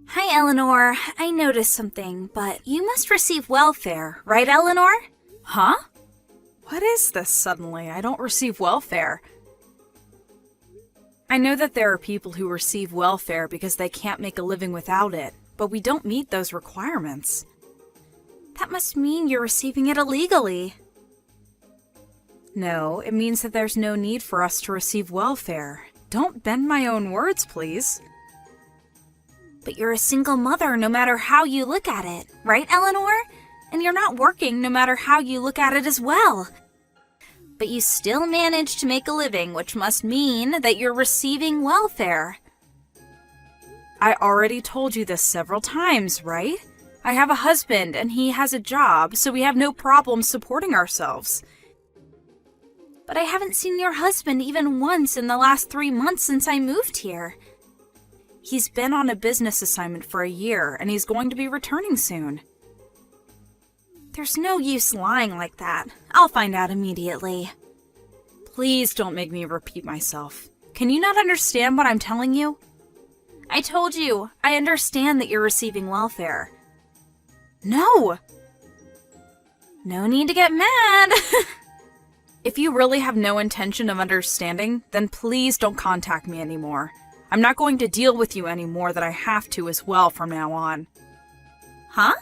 Hi, Eleanor. I noticed something, but you must receive welfare, right, Eleanor? Huh? What is this suddenly? I don't receive welfare. I know that there are people who receive welfare because they can't make a living without it, but we don't meet those requirements. That must mean you're receiving it illegally. No, it means that there's no need for us to receive welfare. Don't bend my own words, please. But you're a single mother no matter how you look at it, right, Eleanor? And you're not working no matter how you look at it as well. But you still manage to make a living, which must mean that you're receiving welfare. I already told you this several times, right? I have a husband and he has a job, so we have no problem supporting ourselves. But I haven't seen your husband even once in the last 3 months since I moved here. He's been on a business assignment for a year, and he's going to be returning soon. There's no use lying like that. I'll find out immediately. Please don't make me repeat myself. Can you not understand what I'm telling you? I told you, I understand that you're receiving welfare. No! No need to get mad. If you really have no intention of understanding, then please don't contact me anymore. I'm not going to deal with you any more than I have to as well from now on. Huh?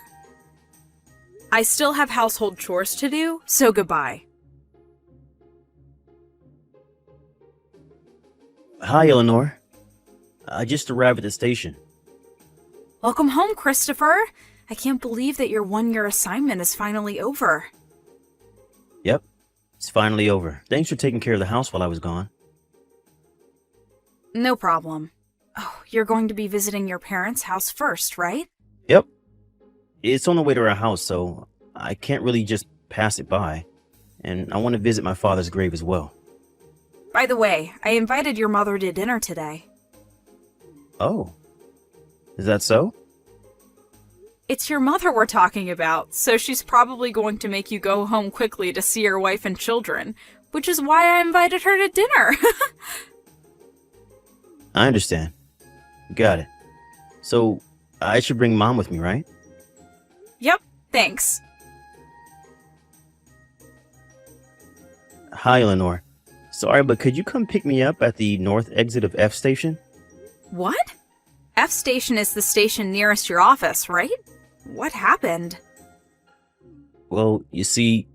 I still have household chores to do, so goodbye. Hi, Eleanor. I just arrived at the station. Welcome home, Christopher. I can't believe that your one-year assignment is finally over. Yep, it's finally over. Thanks for taking care of the house while I was gone. No problem. Oh, you're going to be visiting your parents' house first, right? Yep. It's on the way to our house, so I can't really just pass it by. And I want to visit my father's grave as well. By the way, I invited your mother to dinner today. Oh. Is that so? It's your mother we're talking about, so she's probably going to make you go home quickly to see your wife and children, which is why I invited her to dinner. I understand. Got it. So, I should bring Mom with me, right? Yep, thanks. Hi, Eleanor. Sorry, but could you come pick me up at the north exit of F Station? What? F Station is the station nearest your office, right? What happened? Well, you see,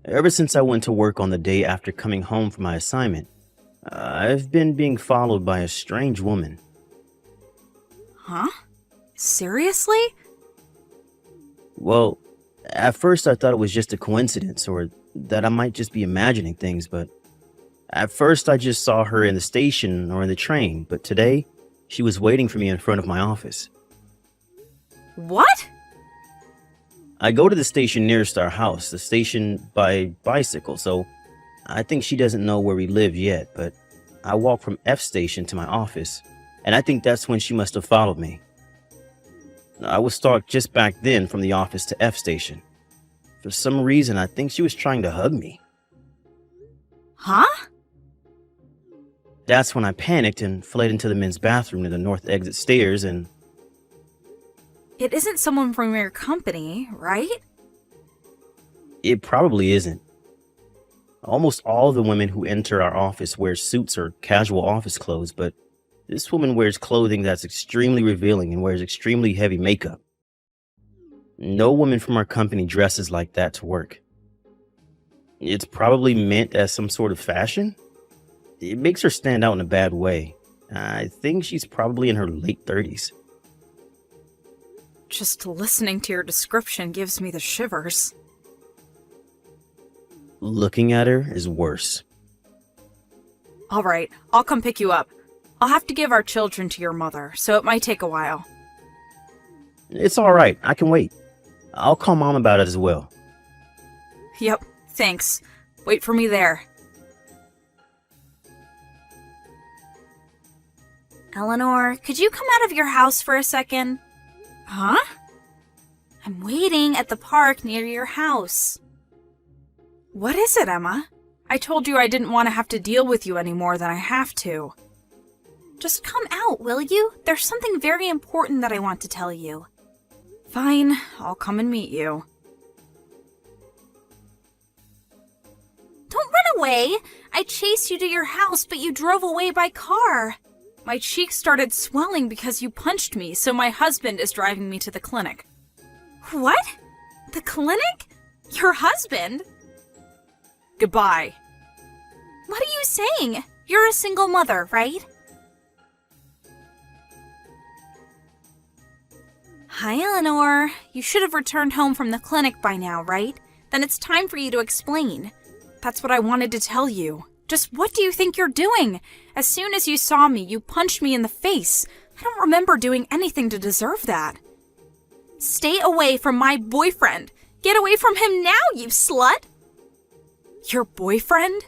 ever since I went to work on the day after coming home from my assignment, I've been being followed by a strange woman. Huh? Seriously? Well, at first I thought it was just a coincidence or that I might just be imagining things, but at first I just saw her in the station or in the train, but today she was waiting for me in front of my office. What? I go to the station nearest our house, the station by bicycle, so I think she doesn't know where we live yet, but I walk from F Station to my office, and I think that's when she must have followed me. I was stalked just back then from the office to F Station. For some reason, I think she was trying to hug me. Huh? That's when I panicked and fled into the men's bathroom near the north exit stairs and... It isn't someone from your company, right? It probably isn't. Almost all the women who enter our office wear suits or casual office clothes, but this woman wears clothing that's extremely revealing and wears extremely heavy makeup. No woman from our company dresses like that to work. It's probably meant as some sort of fashion. It makes her stand out in a bad way. I think she's probably in her late 30s. Just listening to your description gives me the shivers. Looking at her is worse. All right, I'll come pick you up. I'll have to give our children to your mother, so it might take a while. It's all right. I can wait. I'll call Mom about it as well. Yep, thanks. Wait for me there. Eleanor, could you come out of your house for a second? Huh? I'm waiting at the park near your house. What is it, Emma? I told you I didn't want to have to deal with you any more than I have to. Just come out, will you? There's something very important that I want to tell you. Fine, I'll come and meet you. Don't run away! I chased you to your house, but you drove away by car. My cheeks started swelling because you punched me, so my husband is driving me to the clinic. What? The clinic? Your husband? Goodbye. What are you saying? You're a single mother, right? Hi, Eleanor. You should have returned home from the clinic by now, right? Then it's time for you to explain. That's what I wanted to tell you. Just what do you think you're doing? As soon as you saw me, you punched me in the face. I don't remember doing anything to deserve that. Stay away from my boyfriend. Get away from him now, you slut! Your boyfriend?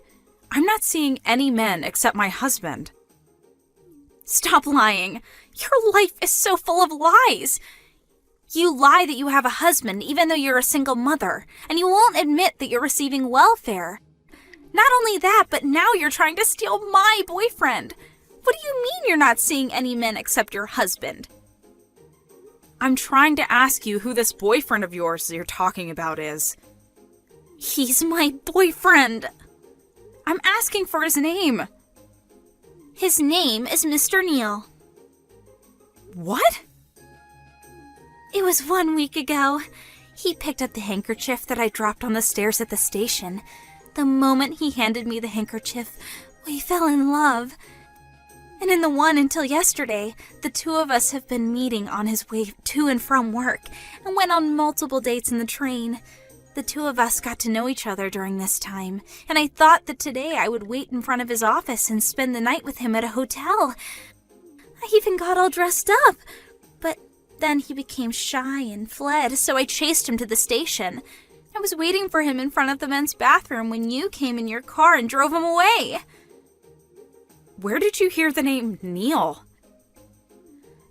I'm not seeing any men except my husband. Stop lying. Your life is so full of lies. You lie that you have a husband even though you're a single mother, and you won't admit that you're receiving welfare. Not only that, but now you're trying to steal my boyfriend. What do you mean you're not seeing any men except your husband? I'm trying to ask you who this boyfriend of yours you're talking about is. He's my boyfriend. I'm asking for his name. His name is Mr. Neal. What? It was 1 week ago. He picked up the handkerchief that I dropped on the stairs at the station. The moment he handed me the handkerchief, we fell in love. And in the one until yesterday, the two of us have been meeting on his way to and from work and went on multiple dates in the train. The two of us got to know each other during this time, and I thought that today I would wait in front of his office and spend the night with him at a hotel. I even got all dressed up, but then he became shy and fled, so I chased him to the station. I was waiting for him in front of the men's bathroom when you came in your car and drove him away. Where did you hear the name Neal?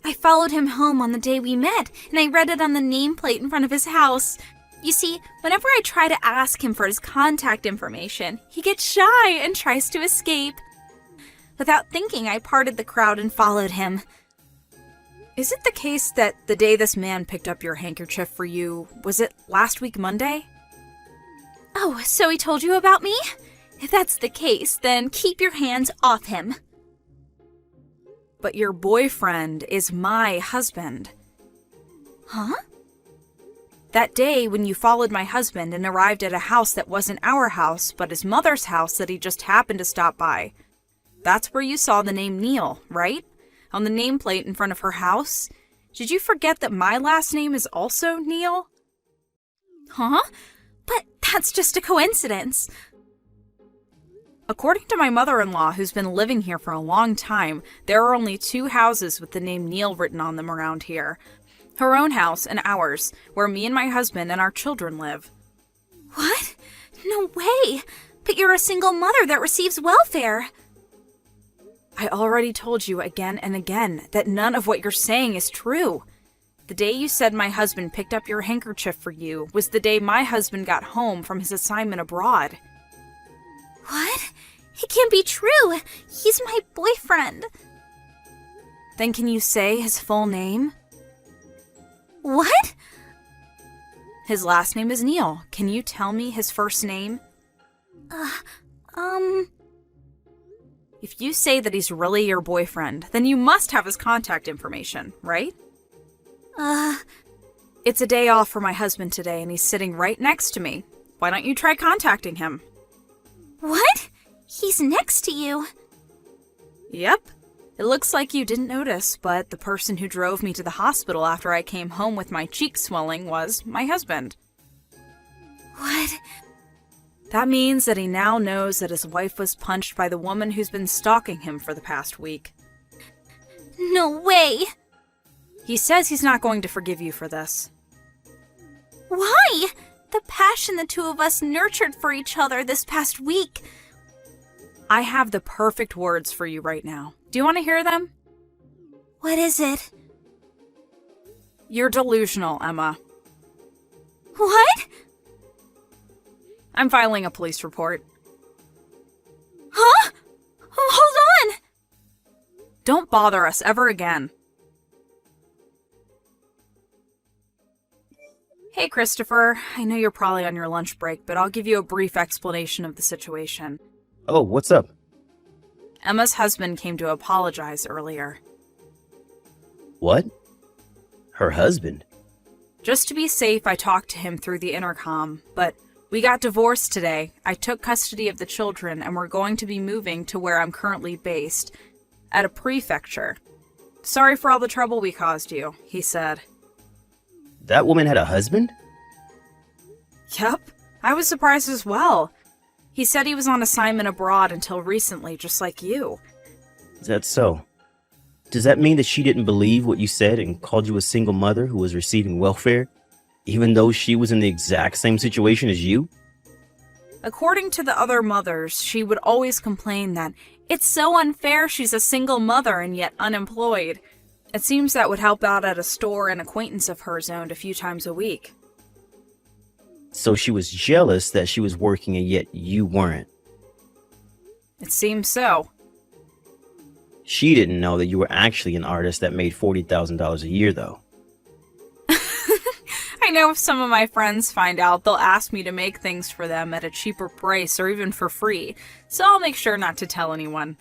I followed him home on the day we met, and I read it on the nameplate in front of his house. You see, whenever I try to ask him for his contact information, he gets shy and tries to escape. Without thinking, I parted the crowd and followed him. Is it the case that the day this man picked up your handkerchief for you, was it last week Monday? Oh, so he told you about me? If that's the case, then keep your hands off him. But your boyfriend is my husband. Huh? That day when you followed my husband and arrived at a house that wasn't our house, but his mother's house that he just happened to stop by. That's where you saw the name Neal, right? On the nameplate in front of her house? Did you forget that my last name is also Neal? Huh? But that's just a coincidence. According to my mother-in-law, who's been living here for a long time, there are only 2 houses with the name Neal written on them around here. Her own house and ours, where me and my husband and our children live. What? No way! But you're a single mother that receives welfare. I already told you again and again that none of what you're saying is true. The day you said my husband picked up your handkerchief for you was the day my husband got home from his assignment abroad. What? It can't be true. He's my boyfriend. Then can you say his full name? What? His last name is Neal. Can you tell me his first name? If you say that he's really your boyfriend, then you must have his contact information, right? It's a day off for my husband today, and he's sitting right next to me. Why don't you try contacting him? What? He's next to you. Yep. It looks like you didn't notice, but the person who drove me to the hospital after I came home with my cheeks swelling was my husband. What? That means that he now knows that his wife was punched by the woman who's been stalking him for the past week. No way! He says he's not going to forgive you for this. Why? The passion the two of us nurtured for each other this past week. I have the perfect words for you right now. Do you want to hear them? What is it? You're delusional, Emma. What? I'm filing a police report. Huh? Hold on! Don't bother us ever again. Hey, Christopher. I know you're probably on your lunch break, but I'll give you a brief explanation of the situation. Oh, what's up? Emma's husband came to apologize earlier. What? Her husband? Just to be safe, I talked to him through the intercom, but we got divorced today. I took custody of the children, and we're going to be moving to where I'm currently based, at a prefecture. Sorry for all the trouble we caused you, he said. That woman had a husband? Yep, I was surprised as well. He said he was on assignment abroad until recently, just like you. Is that so? Does that mean that she didn't believe what you said and called you a single mother who was receiving welfare, even though she was in the exact same situation as you? According to the other mothers, she would always complain that it's so unfair she's a single mother and yet unemployed. It seems that would help out at a store an acquaintance of hers owned a few times a week. So she was jealous that she was working and yet you weren't. It seems so. She didn't know that you were actually an artist that made $40,000 a year, though. I know if some of my friends find out, they'll ask me to make things for them at a cheaper price or even for free, so I'll make sure not to tell anyone.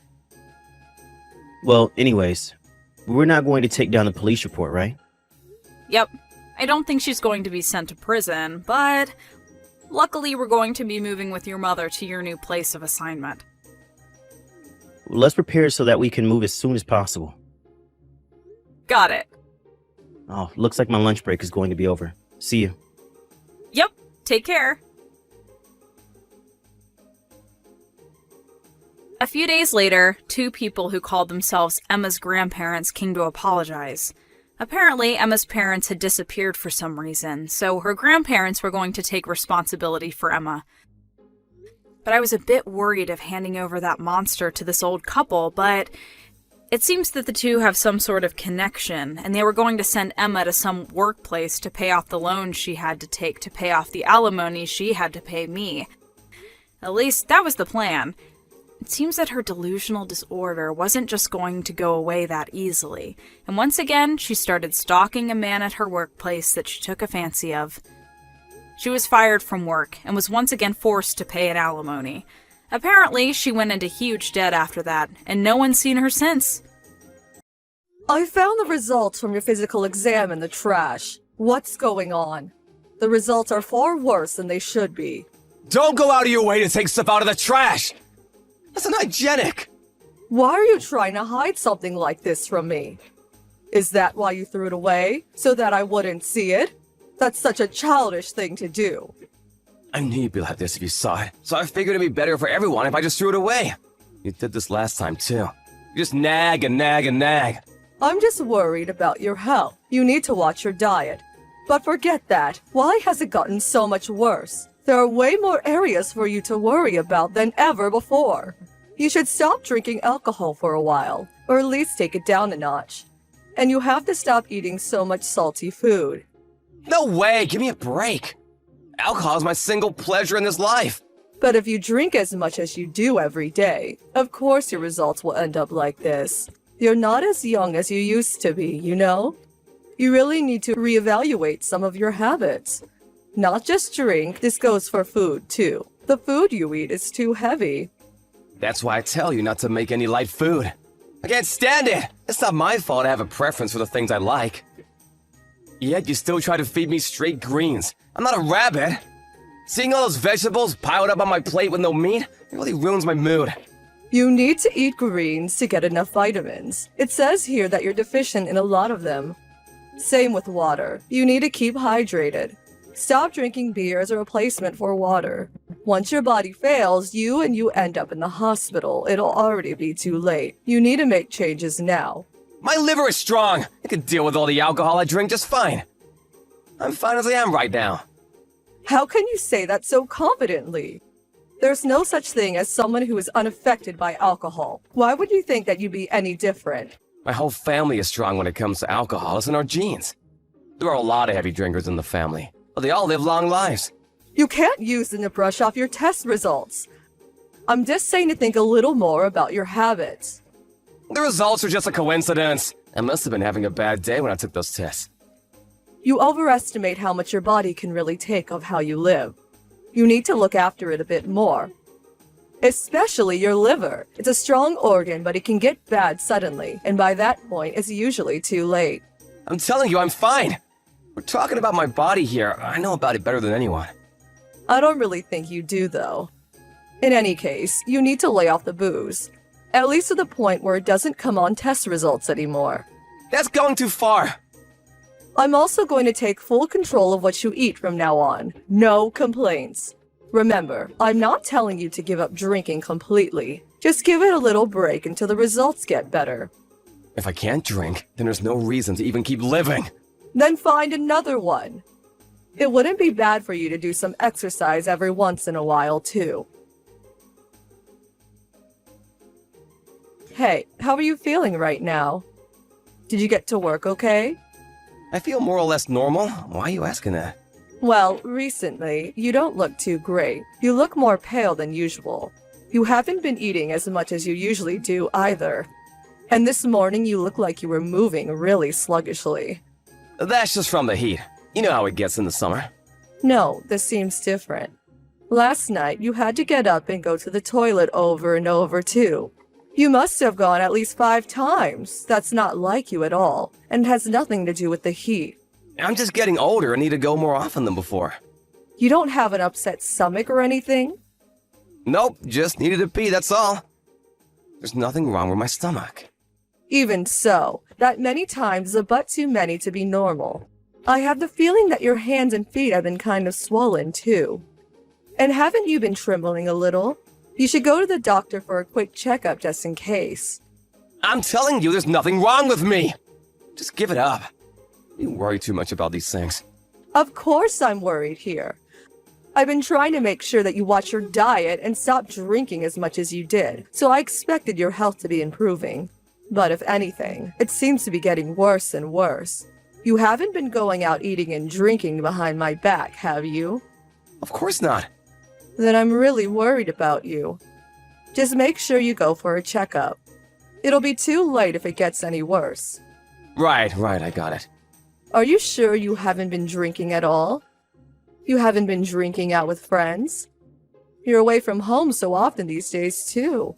Well, anyways, we're not going to take down the police report, right? Yep. I don't think she's going to be sent to prison, but luckily we're going to be moving with your mother to your new place of assignment. Let's prepare so that we can move as soon as possible. Got it. Oh, looks like my lunch break is going to be over. See you. Yep. Take care. A few days later, two people who called themselves Emma's grandparents came to apologize. Apparently, Emma's parents had disappeared for some reason, so her grandparents were going to take responsibility for Emma. But I was a bit worried of handing over that monster to this old couple, but it seems that the two have some sort of connection, and they were going to send Emma to some workplace to pay off the loans she had to take to pay off the alimony she had to pay me. At least, that was the plan. It seems that her delusional disorder wasn't just going to go away that easily, and once again, she started stalking a man at her workplace that she took a fancy of. She was fired from work and was once again forced to pay an alimony. Apparently, she went into huge debt after that, and no one's seen her since. I found the results from your physical exam in the trash. What's going on? The results are far worse than they should be. Don't go out of your way to take stuff out of the trash! That's unhygienic! Why are you trying to hide something like this from me? Is that why you threw it away? So that I wouldn't see it? That's such a childish thing to do. I knew you'd be like this if you saw it, so I figured it'd be better for everyone if I just threw it away. You did this last time, too. You just nag and nag and nag. I'm just worried about your health. You need to watch your diet. But forget that. Why has it gotten so much worse? There are way more areas for you to worry about than ever before. You should stop drinking alcohol for a while, or at least take it down a notch. And you have to stop eating so much salty food. No way! Give me a break! Alcohol is my single pleasure in this life! But if you drink as much as you do every day, of course your results will end up like this. You're not as young as you used to be, you know? You really need to reevaluate some of your habits. Not just drink, this goes for food too. The food you eat is too heavy. That's why I tell you not to make any light food. I can't stand it! It's not my fault I have a preference for the things I like. Yet you still try to feed me straight greens. I'm not a rabbit. Seeing all those vegetables piled up on my plate with no meat, it really ruins my mood. You need to eat greens to get enough vitamins. It says here that you're deficient in a lot of them. Same with water. You need to keep hydrated. Stop drinking beer as a replacement for water. Once your body fails, you end up in the hospital. It'll already be too late. You need to make changes now. My liver is strong. I can deal with all the alcohol I drink just fine. I'm fine as I am right now. How can you say that so confidently? There's no such thing as someone who is unaffected by alcohol. Why would you think that you'd be any different? My whole family is strong when it comes to alcohol. It's in our genes. There are a lot of heavy drinkers in the family, but they all live long lives. You can't use them to brush off your test results. I'm just saying to think a little more about your habits. The results are just a coincidence. I must have been having a bad day when I took those tests. You overestimate how much your body can really take of how you live. You need to look after it a bit more. Especially your liver. It's a strong organ, but it can get bad suddenly, and by that point, it's usually too late. I'm telling you, I'm fine. We're talking about my body here. I know about it better than anyone. I don't really think you do, though. In any case, you need to lay off the booze. At least to the point where it doesn't come on test results anymore. That's going too far. I'm also going to take full control of what you eat from now on. No complaints. Remember, I'm not telling you to give up drinking completely. Just give it a little break until the results get better. If I can't drink, then there's no reason to even keep living. Then find another one. It wouldn't be bad for you to do some exercise every once in a while, too. Hey, how are you feeling right now? Did you get to work okay? I feel more or less normal. Why are you asking that? Well, recently, you don't look too great. You look more pale than usual. You haven't been eating as much as you usually do either. And this morning you look like you were moving really sluggishly. That's just from the heat. You know how it gets in the summer. No, this seems different. Last night you had to get up and go to the toilet over and over too. You must have gone at least 5 times. That's not like you at all, and has nothing to do with the heat. I'm just getting older and need to go more often than before. You don't have an upset stomach or anything? Nope, just needed to pee, that's all. There's nothing wrong with my stomach. Even so, that many times is a but too many to be normal. I have the feeling that your hands and feet have been kind of swollen too. And haven't you been trembling a little? You should go to the doctor for a quick checkup just in case. I'm telling you, there's nothing wrong with me. Just give it up. You worry too much about these things. Of course I'm worried here. I've been trying to make sure that you watch your diet and stop drinking as much as you did, so I expected your health to be improving. But if anything, it seems to be getting worse and worse. You haven't been going out eating and drinking behind my back, have you? Of course not. Then I'm really worried about you. Just make sure you go for a checkup. It'll be too late if it gets any worse. Right, I got it. Are you sure you haven't been drinking at all? You haven't been drinking out with friends? You're away from home so often these days, too.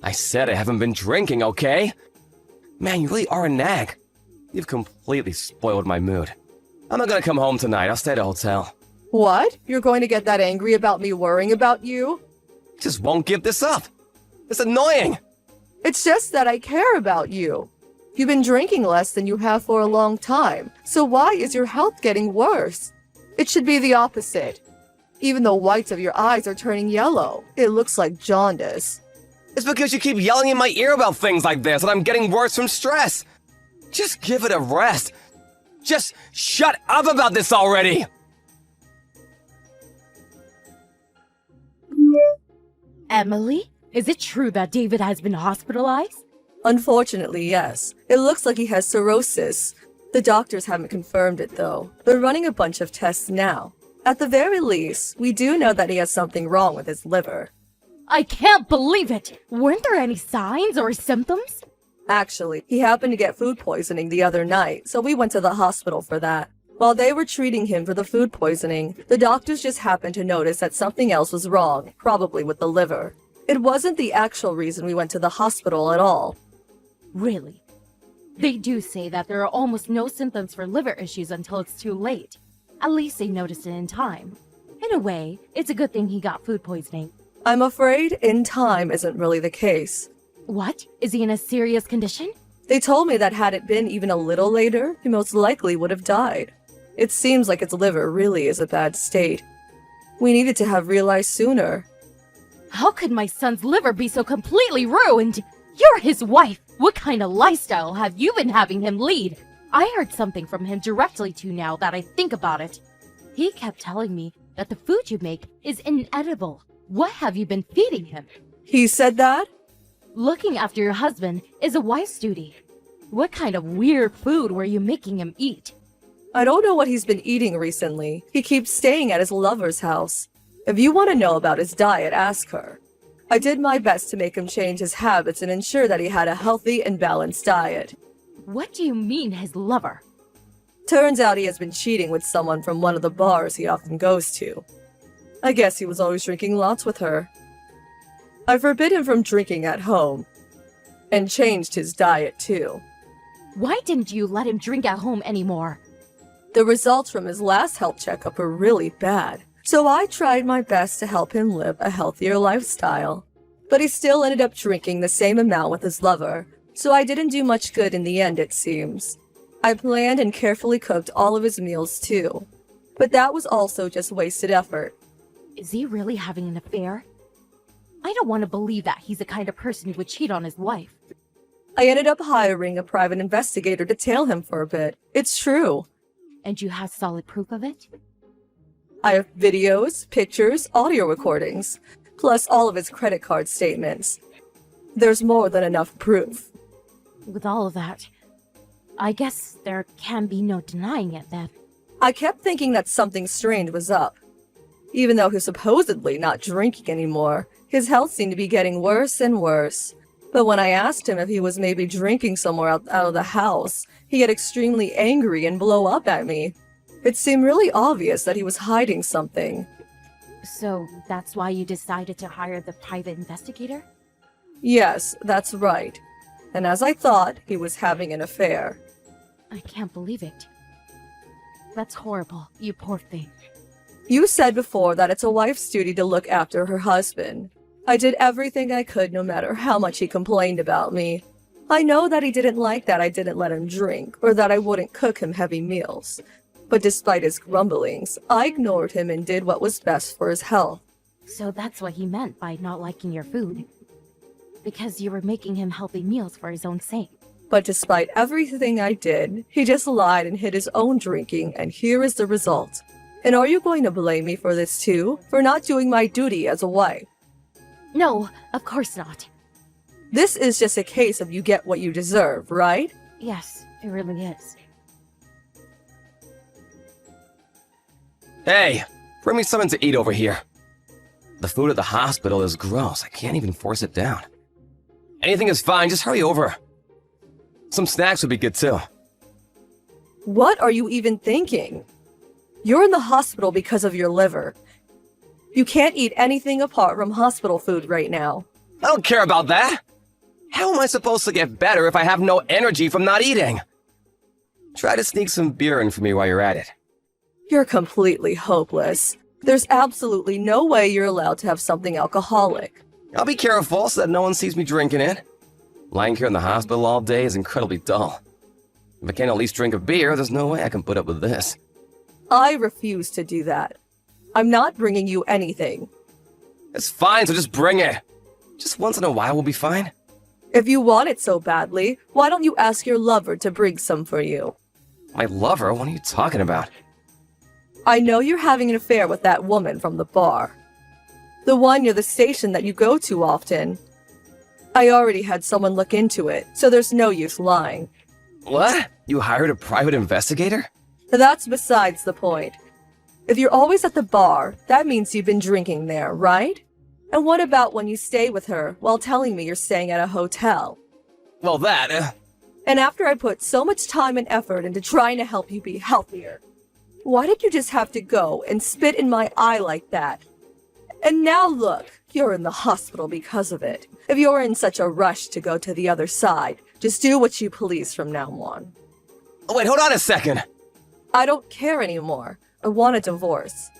I said I haven't been drinking, okay? Man, you really are a nag. You've completely spoiled my mood. I'm not gonna come home tonight. I'll stay at a hotel. What? You're going to get that angry about me worrying about you? Just won't give this up. It's annoying. It's just that I care about you. You've been drinking less than you have for a long time, so why is your health getting worse? It should be the opposite. Even the whites of your eyes are turning yellow. It looks like jaundice. It's because you keep yelling in my ear about things like this and I'm getting worse from stress. Just give it a rest. Just shut up about this already. Emily, is it true that David has been hospitalized? Unfortunately, yes. It looks like he has cirrhosis. The doctors haven't confirmed it, though. They're running a bunch of tests now. At the very least, we do know that he has something wrong with his liver. I can't believe it! Weren't there any signs or symptoms? Actually, he happened to get food poisoning the other night, so we went to the hospital for that. While they were treating him for the food poisoning, the doctors just happened to notice that something else was wrong, probably with the liver. It wasn't the actual reason we went to the hospital at all. Really? They do say that there are almost no symptoms for liver issues until it's too late. At least they noticed it in time. In a way, it's a good thing he got food poisoning. I'm afraid in time isn't really the case. What? Is he in a serious condition? They told me that had it been even a little later, he most likely would have died. It seems like his liver really is a bad state. We needed to have realized sooner. How could my son's liver be so completely ruined? You're his wife! What kind of lifestyle have you been having him lead? I heard something from him directly too now that I think about it. He kept telling me that the food you make is inedible. What have you been feeding him? He said that? Looking after your husband is a wife's duty. What kind of weird food were you making him eat? I don't know what he's been eating recently. He keeps staying at his lover's house. If you want to know about his diet, ask her. I did my best to make him change his habits and ensure that he had a healthy and balanced diet. What do you mean, his lover? Turns out he has been cheating with someone from one of the bars he often goes to. I guess he was always drinking lots with her. I forbid him from drinking at home, and changed his diet too. Why didn't you let him drink at home anymore? The results from his last health checkup were really bad, so I tried my best to help him live a healthier lifestyle. But he still ended up drinking the same amount with his lover, so I didn't do much good in the end, it seems. I planned and carefully cooked all of his meals too, but that was also just wasted effort. Is he really having an affair? I don't want to believe that he's the kind of person who would cheat on his wife. I ended up hiring a private investigator to tail him for a bit. It's true. And you have solid proof of it? I have videos, pictures, audio recordings, plus all of his credit card statements. There's more than enough proof. With all of that, I guess there can be no denying it then. I kept thinking that something strange was up. Even though he's supposedly not drinking anymore, his health seemed to be getting worse and worse. But when I asked him if he was maybe drinking somewhere out of the house, he get extremely angry and blow up at me. It seemed really obvious that he was hiding something. So that's why you decided to hire the private investigator? Yes, that's right. And as I thought, he was having an affair. I can't believe it. That's horrible, you poor thing. You said before that it's a wife's duty to look after her husband. I did everything I could no matter how much he complained about me. I know that he didn't like that I didn't let him drink, or that I wouldn't cook him heavy meals. But despite his grumblings, I ignored him and did what was best for his health. So that's what he meant by not liking your food. Because you were making him healthy meals for his own sake. But despite everything I did, he just lied and hid his own drinking, and here is the result. And are you going to blame me for this too? For not doing my duty as a wife? No, of course not. This is just a case of you get what you deserve, right? Yes, it really is. Hey, bring me something to eat over here. The food at the hospital is gross. I can't even force it down. Anything is fine, just hurry over. Some snacks would be good too. What are you even thinking? You're in the hospital because of your liver. You can't eat anything apart from hospital food right now. I don't care about that. How am I supposed to get better if I have no energy from not eating? Try to sneak some beer in for me while you're at it. You're completely hopeless. There's absolutely no way you're allowed to have something alcoholic. I'll be careful so that no one sees me drinking it. Lying here in the hospital all day is incredibly dull. If I can't at least drink a beer, there's no way I can put up with this. I refuse to do that. I'm not bringing you anything. It's fine, so just bring it. Just once in a while will be fine. If you want it so badly, why don't you ask your lover to bring some for you? My lover? What are you talking about? I know you're having an affair with that woman from the bar. The one near the station that you go to often. I already had someone look into it, so there's no use lying. What? You hired a private investigator? That's besides the point. If you're always at the bar, that means you've been drinking there, right? And what about when you stay with her while telling me you're staying at a hotel? Well, that... And after I put so much time and effort into trying to help you be healthier, why did you just have to go and spit in my eye like that? And now look, you're in the hospital because of it. If you're in such a rush to go to the other side, just do what you please from now on. Oh, wait, hold on a second. I don't care anymore. I want a divorce.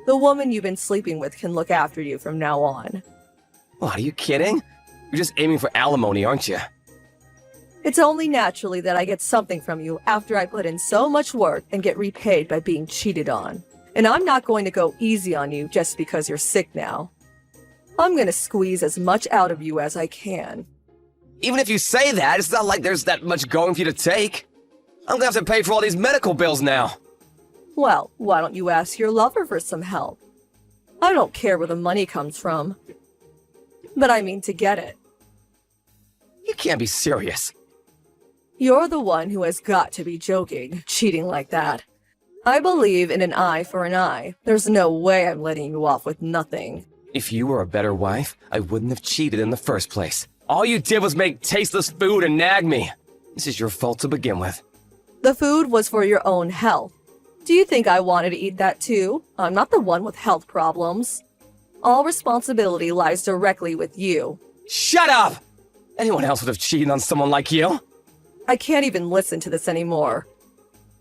The woman you've been sleeping with can look after you from now on. What, are you kidding? You're just aiming for alimony, aren't you? It's only naturally that I get something from you after I put in so much work and get repaid by being cheated on. And I'm not going to go easy on you just because you're sick now. I'm gonna squeeze as much out of you as I can. Even if you say that, it's not like there's that much going for you to take. I'm gonna have to pay for all these medical bills now. Well, why don't you ask your lover for some help? I don't care where the money comes from. But I mean to get it. You can't be serious. You're the one who has got to be joking, cheating like that. I believe in an eye for an eye. There's no way I'm letting you off with nothing. If you were a better wife, I wouldn't have cheated in the first place. All you did was make tasteless food and nag me. This is your fault to begin with. The food was for your own health. Do you think I wanted to eat that too? I'm not the one with health problems. All responsibility lies directly with you. Shut up! Anyone else would have cheated on someone like you. I can't even listen to this anymore.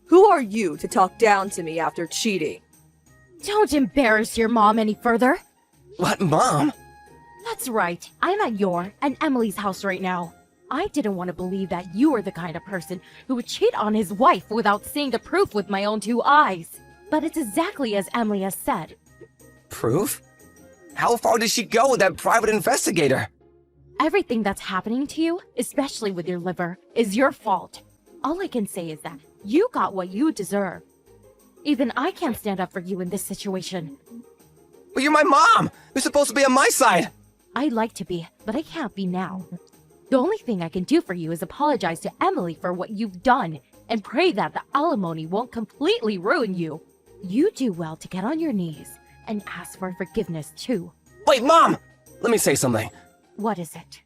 Who are you to talk down to me after cheating? Don't embarrass your mom any further. What, Mom? That's right. I'm at your and Emily's house right now. I didn't want to believe that you were the kind of person who would cheat on his wife without seeing the proof with my own 2 eyes. But it's exactly as Emily has said. Proof? How far did she go with that private investigator? Everything that's happening to you, especially with your liver, is your fault. All I can say is that you got what you deserve. Even I can't stand up for you in this situation. But you're my mom! You're supposed to be on my side! I'd like to be, but I can't be now. The only thing I can do for you is apologize to Emily for what you've done and pray that the alimony won't completely ruin you. You do well to get on your knees and ask for forgiveness too. Wait, Mom! Let me say something. What is it?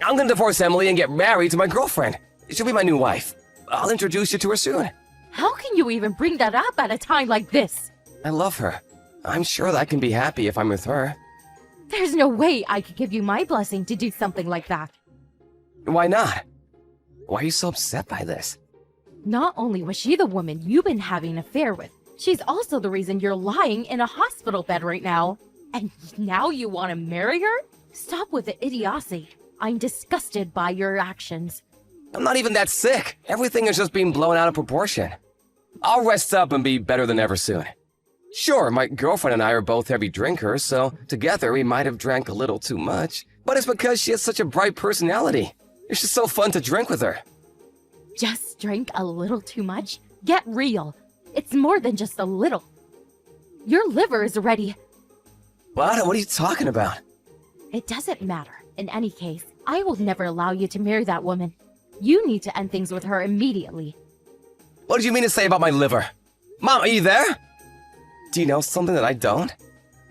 I'm gonna divorce Emily and get married to my girlfriend. She'll be my new wife. I'll introduce you to her soon. How can you even bring that up at a time like this? I love her. I'm sure that I can be happy if I'm with her. There's no way I could give you my blessing to do something like that. Why not? Why are you so upset by this? Not only was she the woman you've been having an affair with, she's also the reason you're lying in a hospital bed right now. And now you want to marry her? Stop with the idiocy. I'm disgusted by your actions. I'm not even that sick. Everything is just being blown out of proportion. I'll rest up and be better than ever soon. Sure, my girlfriend and I are both heavy drinkers, so together we might have drank a little too much. But it's because she has such a bright personality. It's just so fun to drink with her. Just drink a little too much? Get real. It's more than just a little. Your liver is ready. What? What are you talking about? It doesn't matter. In any case, I will never allow you to marry that woman. You need to end things with her immediately. What did you mean to say about my liver? Mom, are you there? Do you know something that I don't?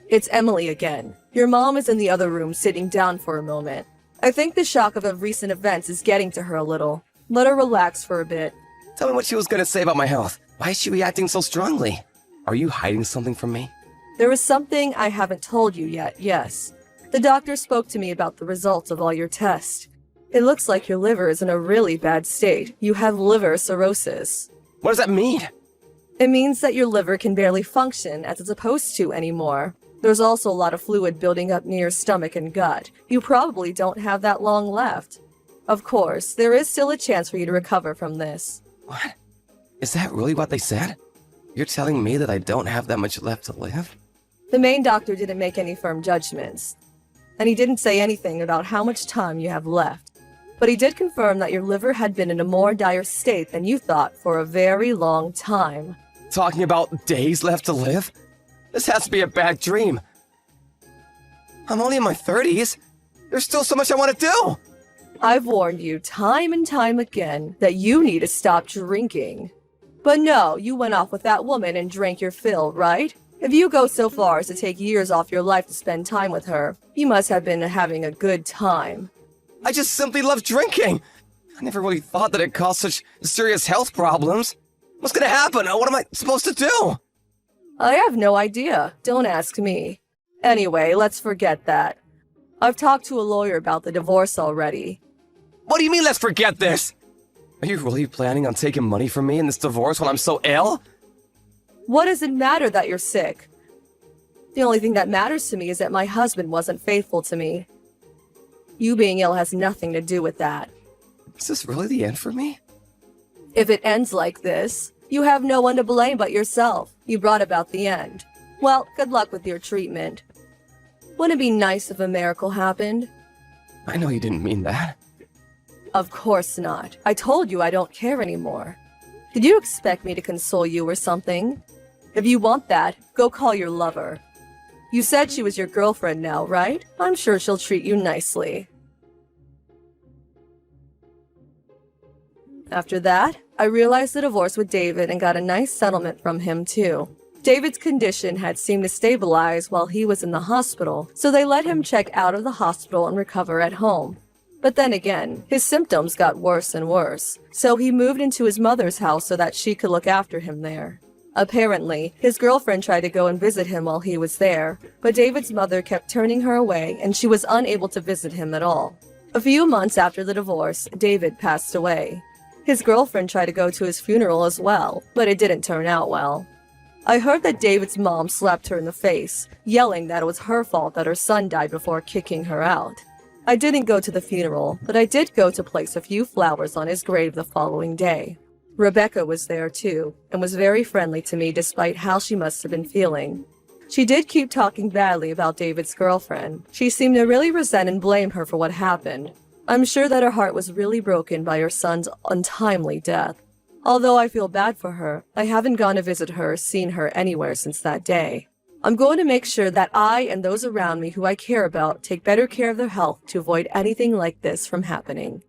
It's Emily again. Your mom is in the other room sitting down for a moment. I think the shock of the recent events is getting to her a little. Let her relax for a bit. Tell me what she was going to say about my health. Why is she reacting so strongly? Are you hiding something from me? There is something I haven't told you yet, yes. The doctor spoke to me about the results of all your tests. It looks like your liver is in a really bad state. You have liver cirrhosis. What does that mean? It means that your liver can barely function as it's supposed to anymore. There's also a lot of fluid building up near your stomach and gut. You probably don't have that long left. Of course, there is still a chance for you to recover from this. What? Is that really what they said? You're telling me that I don't have that much left to live? The main doctor didn't make any firm judgments, and he didn't say anything about how much time you have left. But he did confirm that your liver had been in a more dire state than you thought for a very long time. Talking about days left to live? This has to be a bad dream. I'm only in my 30s. There's still so much I want to do. I've warned you time and time again that you need to stop drinking. But no, you went off with that woman and drank your fill, right? If you go so far as to take years off your life to spend time with her, you must have been having a good time. I just simply love drinking. I never really thought that it caused such serious health problems. What's gonna happen? What am I supposed to do? I have no idea. Don't ask me. Anyway, let's forget that. I've talked to a lawyer about the divorce already. What do you mean, let's forget this? Are you really planning on taking money from me in this divorce while I'm so ill? What does it matter that you're sick? The only thing that matters to me is that my husband wasn't faithful to me. You being ill has nothing to do with that. Is this really the end for me? If it ends like this, you have no one to blame but yourself. You brought about the end. Well, good luck with your treatment. Wouldn't it be nice if a miracle happened? I know you didn't mean that. Of course not. I told you I don't care anymore. Did you expect me to console you or something? If you want that, go call your lover. You said she was your girlfriend now, right? I'm sure she'll treat you nicely. After that, I realized the divorce with David and got a nice settlement from him too. David's condition had seemed to stabilize while he was in the hospital, so they let him check out of the hospital and recover at home. But then again, his symptoms got worse and worse, so he moved into his mother's house so that she could look after him there. Apparently, his girlfriend tried to go and visit him while he was there, but David's mother kept turning her away and she was unable to visit him at all. A few months after the divorce, David passed away. His girlfriend tried to go to his funeral as well, but it didn't turn out well. I heard that David's mom slapped her in the face, yelling that it was her fault that her son died before kicking her out. I didn't go to the funeral, but I did go to place a few flowers on his grave the following day. Rebecca was there too, and was very friendly to me despite how she must have been feeling. She did keep talking badly about David's girlfriend. She seemed to really resent and blame her for what happened. I'm sure that her heart was really broken by her son's untimely death. Although I feel bad for her, I haven't gone to visit her or seen her anywhere since that day. I'm going to make sure that I and those around me who I care about take better care of their health to avoid anything like this from happening.